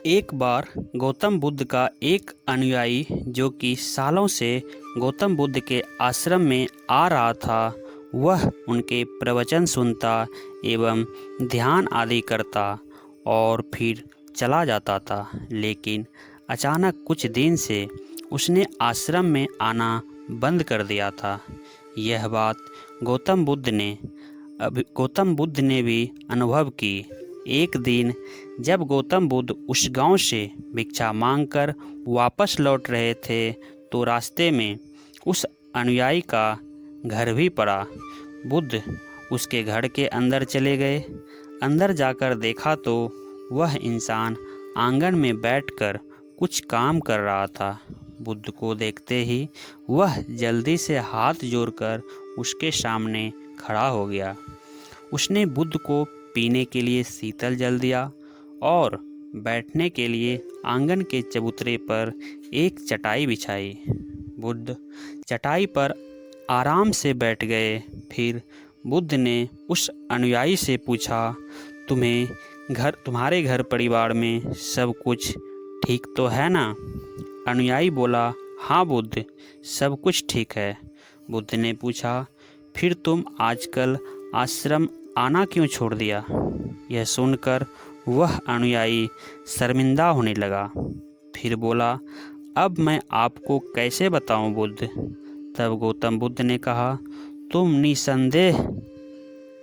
एक बार गौतम बुद्ध का एक अनुयायी जो कि सालों से गौतम बुद्ध के आश्रम में आ रहा था, वह उनके प्रवचन सुनता एवं ध्यान आदि करता और फिर चला जाता था। लेकिन अचानक कुछ दिन से उसने आश्रम में आना बंद कर दिया था। यह बात गौतम बुद्ध ने भी अनुभव की। एक दिन जब गौतम बुद्ध उस गांव से भिक्षा मांगकर वापस लौट रहे थे, तो रास्ते में उस अनुयायी का घर भी पड़ा। बुद्ध उसके घर के अंदर चले गए। अंदर जाकर देखा तो वह इंसान आंगन में बैठकर कुछ काम कर रहा था। बुद्ध को देखते ही वह जल्दी से हाथ जोड़कर उसके सामने खड़ा हो गया। उसने बुद्ध को पीने के लिए शीतल जल दिया और बैठने के लिए आंगन के चबूतरे पर एक चटाई बिछाई। बुद्ध चटाई पर आराम से बैठ गए। फिर बुद्ध ने उस अनुयायी से पूछा, तुम्हारे घर परिवार में सब कुछ ठीक तो है ना? अनुयायी बोला, हाँ बुद्ध, सब कुछ ठीक है। बुद्ध ने पूछा, फिर तुम आजकल आश्रम आना क्यों छोड़ दिया? यह सुनकर वह अनुयायी शर्मिंदा होने लगा। फिर बोला, अब मैं आपको कैसे बताऊं बुद्ध? तब गौतम बुद्ध ने कहा, तुम निसंदेह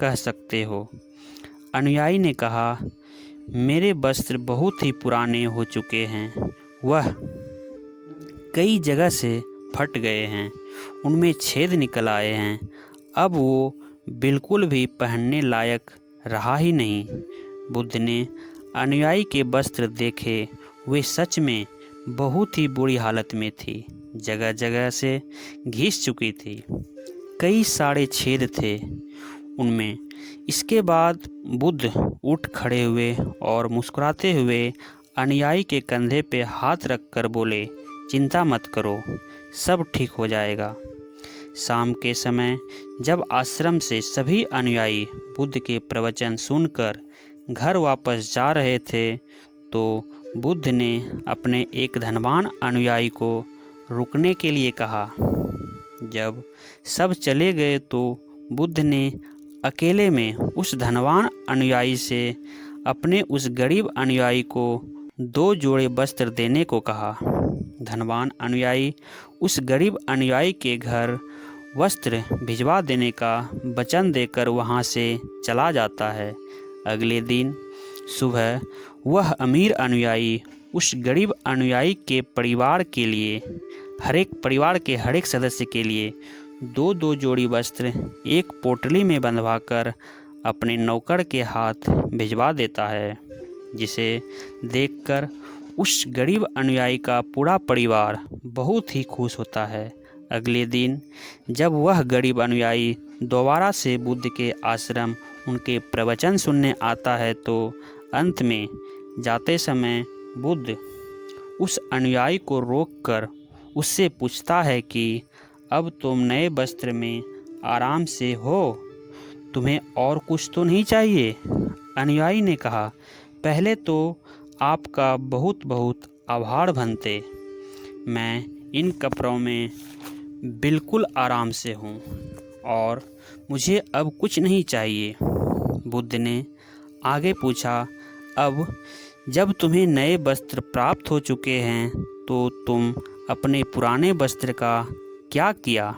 कह सकते हो। अनुयायी ने कहा, मेरे वस्त्र बहुत ही पुराने हो चुके हैं, वह कई जगह से फट गए हैं, उनमें छेद निकल आए हैं, अब वो बिल्कुल भी पहनने लायक रहा ही नहीं। बुद्ध ने अनुयायी के वस्त्र देखे। वे सच में बहुत ही बुरी हालत में थी, जगह जगह से घिस चुकी थी, कई सारे छेद थे उनमें। इसके बाद बुद्ध उठ खड़े हुए और मुस्कुराते हुए अनुयायी के कंधे पे हाथ रखकर बोले, चिंता मत करो, सब ठीक हो जाएगा। शाम के समय जब आश्रम से सभी अनुयायी बुद्ध के प्रवचन सुनकर घर वापस जा रहे थे, तो बुद्ध ने अपने एक धनवान अनुयायी को रुकने के लिए कहा। जब सब चले गए तो बुद्ध ने अकेले में उस धनवान अनुयायी से अपने उस गरीब अनुयायी को 2 जोड़े वस्त्र देने को कहा। धनवान अनुयायी उस गरीब अनुयायी के घर वस्त्र भिजवा देने का वचन देकर वहां से चला जाता है। अगले दिन सुबह वह अमीर अनुयायी उस गरीब अनुयायी के परिवार के हर एक सदस्य के लिए 2-2 जोड़ी वस्त्र एक पोटली में बंधवाकर अपने नौकर के हाथ भिजवा देता है, जिसे देखकर उस गरीब अनुयायी का पूरा परिवार बहुत ही खुश होता है। अगले दिन जब वह गरीब अनुयायी दोबारा से बुद्ध के आश्रम उनके प्रवचन सुनने आता है, तो अंत में जाते समय बुद्ध उस अनुयायी को रोककर उससे पूछता है कि अब तुम नए वस्त्र में आराम से हो, तुम्हें और कुछ तो नहीं चाहिए? अनुयायी ने कहा, पहले तो आपका बहुत बहुत आभार बनते, मैं इन कपड़ों में बिल्कुल आराम से हूँ और मुझे अब कुछ नहीं चाहिए। बुद्ध ने आगे पूछा, अब जब तुम्हें नए वस्त्र प्राप्त हो चुके हैं, तो तुम अपने पुराने वस्त्र का क्या किया?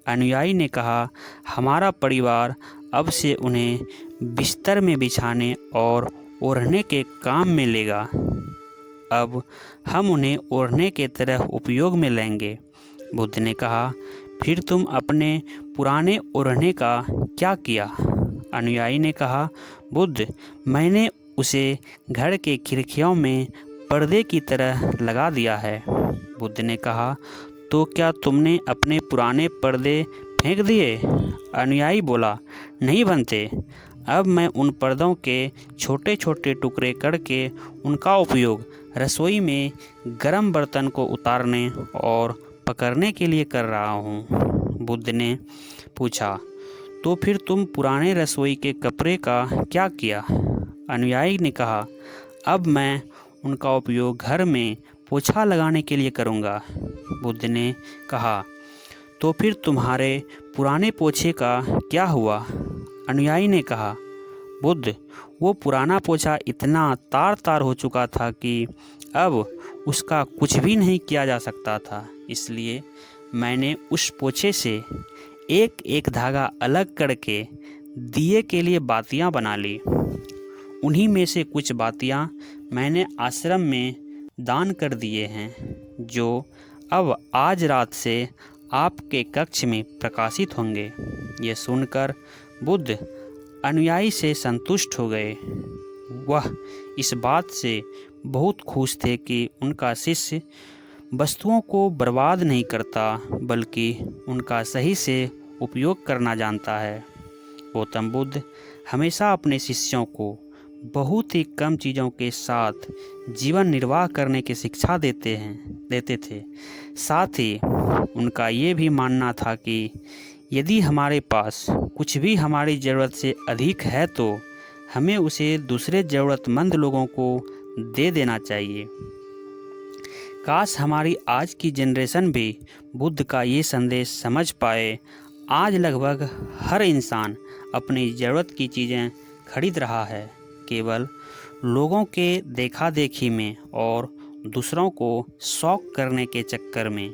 अनुयायी ने कहा, हमारा परिवार अब से उन्हें बिस्तर में बिछाने और ओढ़ने के काम में लेगा। अब हम उन्हें ओढ़ने के तरह उपयोग में लेंगे। बुद्ध ने कहा, फिर तुम अपने पुराने ओढ़ने का क्या किया? अनुयायी ने कहा, बुद्ध, मैंने उसे घर के खिड़कियों में पर्दे की तरह लगा दिया है। बुद्ध ने कहा, तो क्या तुमने अपने पुराने पर्दे फेंक दिए? अनुयायी बोला, नहीं बनते, अब मैं उन पर्दों के छोटे छोटे टुकड़े करके उनका उपयोग रसोई में गर्म बर्तन को उतारने और पकड़ने के लिए कर रहा हूँ। बुद्ध ने पूछा, तो फिर तुम पुराने रसोई के कपड़े का क्या किया? अनुयायी ने कहा, अब मैं उनका उपयोग घर में पोछा लगाने के लिए करूँगा। बुद्ध ने कहा, तो फिर तुम्हारे पुराने पोछे का क्या हुआ? अनुयायी ने कहा, बुद्ध, वो पुराना पोछा इतना तार तार हो चुका था कि अब उसका कुछ भी नहीं किया जा सकता था, इसलिए मैंने उस पोछे से एक एक धागा अलग करके दिए के लिए बातियां बना ली। उन्हीं में से कुछ बातियां मैंने आश्रम में दान कर दिए हैं, जो अब आज रात से आपके कक्ष में प्रकाशित होंगे। ये सुनकर बुद्ध अनुयायी से संतुष्ट हो गए। वह इस बात से बहुत खुश थे कि उनका शिष्य वस्तुओं को बर्बाद नहीं करता, बल्कि उनका सही से उपयोग करना जानता है। गौतम बुद्ध हमेशा अपने शिष्यों को बहुत ही कम चीज़ों के साथ जीवन निर्वाह करने की शिक्षा देते थे। साथ ही उनका ये भी मानना था कि यदि हमारे पास कुछ भी हमारी ज़रूरत से अधिक है तो हमें उसे दूसरे ज़रूरतमंद लोगों को दे देना चाहिए। काश हमारी आज की जनरेशन भी बुद्ध का ये संदेश समझ पाए। आज लगभग हर इंसान अपनी ज़रूरत की चीज़ें खरीद रहा है, केवल लोगों के देखा देखी में और दूसरों को शौक करने के चक्कर में।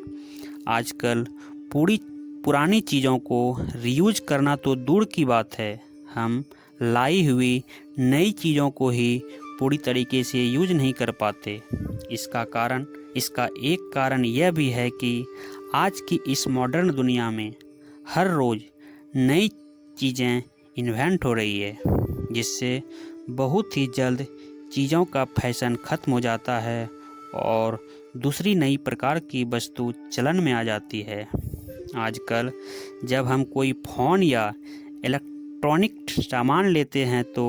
आजकल पुरानी चीज़ों को रीयूज करना तो दूर की बात है, हम लाई हुई नई चीज़ों को ही पूरी तरीके से यूज नहीं कर पाते। इसका एक कारण यह भी है कि आज की इस मॉडर्न दुनिया में हर रोज़ नई चीज़ें इन्वेंट हो रही है, जिससे बहुत ही जल्द चीज़ों का फैशन ख़त्म हो जाता है और दूसरी नई प्रकार की वस्तु चलन में आ जाती है। आजकल जब हम कोई फ़ोन या इलेक्ट्रॉनिक सामान लेते हैं तो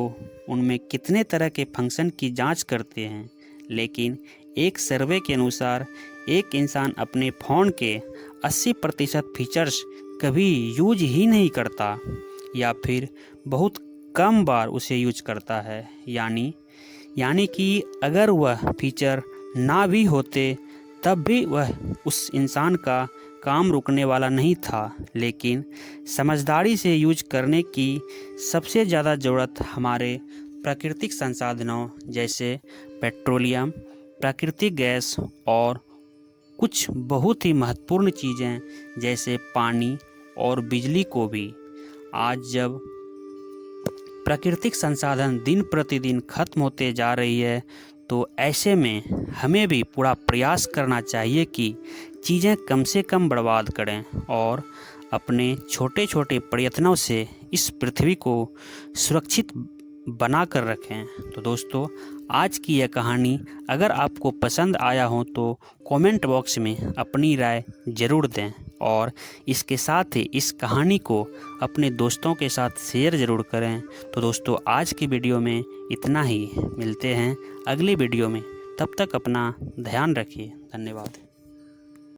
उनमें कितने तरह के फंक्शन की जांच करते हैं, लेकिन एक सर्वे के अनुसार एक इंसान अपने फ़ोन के 80% फीचर्स कभी यूज ही नहीं करता या फिर बहुत कम बार उसे यूज करता है। यानी कि अगर वह फीचर ना भी होते तब भी वह उस इंसान का काम रुकने वाला नहीं था। लेकिन समझदारी से यूज करने की सबसे ज़्यादा ज़रूरत हमारे प्राकृतिक संसाधनों जैसे पेट्रोलियम, प्राकृतिक गैस और कुछ बहुत ही महत्वपूर्ण चीज़ें जैसे पानी और बिजली को भी। आज जब प्राकृतिक संसाधन दिन प्रतिदिन खत्म होते जा रही है तो ऐसे में हमें भी पूरा प्रयास करना चाहिए कि चीज़ें कम से कम बर्बाद करें और अपने छोटे छोटे प्रयत्नों से इस पृथ्वी को सुरक्षित बना कर रखें। तो दोस्तों, आज की यह कहानी अगर आपको पसंद आया हो तो कमेंट बॉक्स में अपनी राय ज़रूर दें और इसके साथ ही इस कहानी को अपने दोस्तों के साथ शेयर ज़रूर करें। तो दोस्तों, आज की वीडियो में इतना ही। मिलते हैं अगली वीडियो में, तब तक अपना ध्यान रखिए। धन्यवाद।